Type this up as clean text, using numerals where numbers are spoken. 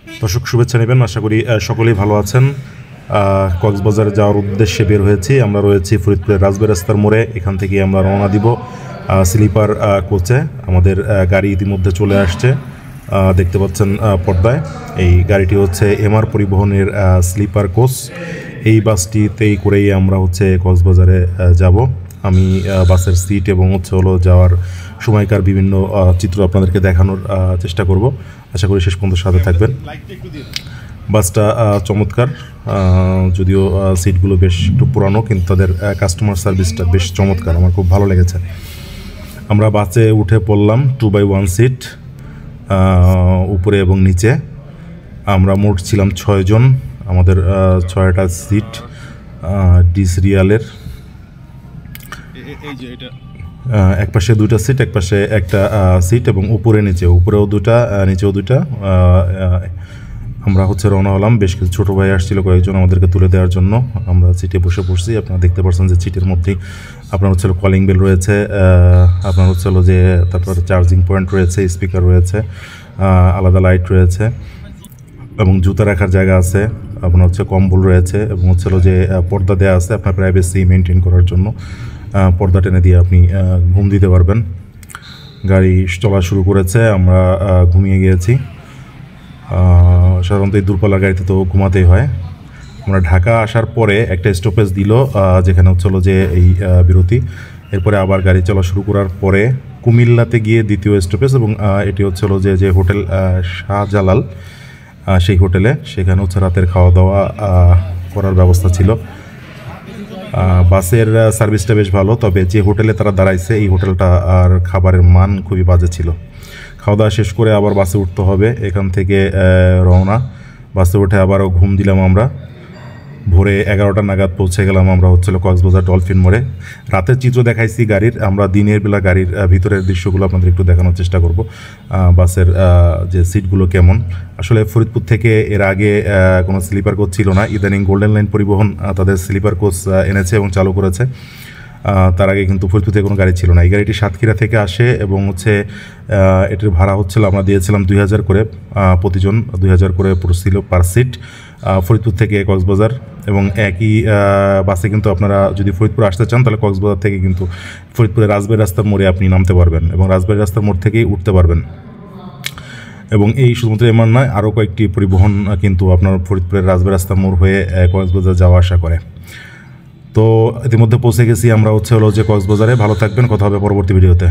দর্শক শুভেচ্ছা নেবেন, আশা করি সকলেই ভালো আছেন। কক্সবাজারে যাওয়ার উদ্দেশ্যে বের হয়েছি। আমরা রয়েছি ফরিদপুরের রাজবাড়ী রাস্তার মোড়ে। এখান থেকে আমরা রওনা দিব স্লিপার কোচে। আমাদের গাড়ি ইতিমধ্যে চলে আসছে, দেখতে পাচ্ছেন পর্দায়। এই গাড়িটি হচ্ছে এমআর পরিবহনের স্লিপার কোচ। এই বাসটিতেই করেই আমরা কক্সবাজারে যাব। আমি বাসের সিট এবং যাওয়ার সময়কার বিভিন্ন চিত্র আপনাদেরকে দেখানোর চেষ্টা করব। আশা করি শেষ পর্যন্ত সাথে থাকবেন। বাসটা চমৎকার, যদিও সিটগুলো বেশ একটু পুরানো, কিন্তু তাদের কাস্টমার সার্ভিসটা বেশ চমৎকার, আমার খুব ভালো লেগেছে। আমরা বাসে উঠে পড়লাম 2x1 সিট, উপরে এবং নিচে। আমরা মোট ছিলাম 6 জন। আমাদের 6টা সিট ডিস রিয়ালের। এক পাশে 2টা সিট, এক পাশে একটা সিট, এবং উপরেও 2টা, নিচেও 2টা। আমরা রওনা হলাম। বেশ কিছু ছোটো ভাই আসছিল, কয়েকজন আমাদেরকে তুলে দেওয়ার জন্য। আমরা সিটে বসে পড়ছি। আপনারা দেখতে পাচ্ছেন যে সিটের মধ্যেই আপনার কলিং বেল রয়েছে, আপনার যে তারপরে চার্জিং পয়েন্ট রয়েছে, স্পিকার রয়েছে, আলাদা লাইট রয়েছে, এবং জুতা রাখার জায়গা আছে। আপনার কম্বল রয়েছে, এবং যে পর্দা দেওয়া আছে আপনার প্রাইভেসি মেনটেন করার জন্য। পর্দা টেনে দিয়ে আপনি ঘুম দিতে পারবেন। গাড়ি চলা শুরু করেছে, আমরা ঘুমিয়ে গিয়েছি। সাধারণত এই দূরপাল্লার গাড়িতে তো ঘুমাতেই হয়। আমরা ঢাকা আসার পরে একটা স্টপেজ দিল, যেখানে যে এই বিরতি। এরপরে আবার গাড়ি চলা শুরু করার পরে কুমিল্লাতে গিয়ে দ্বিতীয় স্টপেজ, এবং এটি যে হোটেল শাহজালাল, সেই হোটেলে। সেখানে রাতের খাওয়া দাওয়া করার ব্যবস্থা ছিল। বাসের সার্ভিসটা বেশ ভালো, তবে যে হোটেলে তারা দাঁড়াইছে এই হোটেলটা আর খাবারের মান খুবই বাজে ছিল। খাওয়া দাওয়া শেষ করে আবার বাসে উঠতে হবে। এখান থেকে রওনা। বাসে উঠে আবারও ঘুম দিলাম আমরা। ভোরে 11টা নাগাদ পৌঁছে গেলাম আমরা কক্সবাজার ডলফিন মোড়ে। রাতের চিত্র দেখাইছি গাড়ির, আমরা দিনের বেলা গাড়ির ভিতরের দৃশ্যগুলো আপনাদের একটু দেখানোর চেষ্টা করব। বাসের যে সিটগুলো কেমন। আসলে ফরিদপুর থেকে এর আগে কোনো স্লিপার কোচ ছিল না। ইদানিং গোল্ডেন লাইন পরিবহন তাদের স্লিপার কোচ এনেছে এবং চালু করেছে। তার আগে কিন্তু ফরিদপুর থেকে কোনো গাড়ি ছিল না। এই গাড়িটি সাতক্ষীরা থেকে আসে, এবং এটির ভাড়া আমরা দিয়েছিলাম 2000 করে, প্রতিজন 2000 করে পড়ছিল পার সিট, ফরিদপুর থেকে কক্সবাজার। এবং একই বাসে কিন্তু আপনারা যদি ফরিদপুর আসতে চান, তাহলে কক্সবাজার থেকে কিন্তু ফরিদপুরের রাজবাড়ী রাস্তার মোড়ে আপনি নামতে পারবেন, এবং রাজবাড়ী রাস্তার মোড় থেকেই উঠতে পারবেন। এবং এই শুধুমাত্র এমন নয়, আরও কয়েকটি পরিবহন কিন্তু আপনার ফরিদপুরের রাজবাড়ী রাস্তার মোড় হয়ে কক্সবাজার যাওয়া আসা করে। তো ইতিমধ্যে পৌঁছে গেছি আমরা কক্সবাজারে। ভালো থাকবেন, কথা হবে পরবর্তী ভিডিওতে।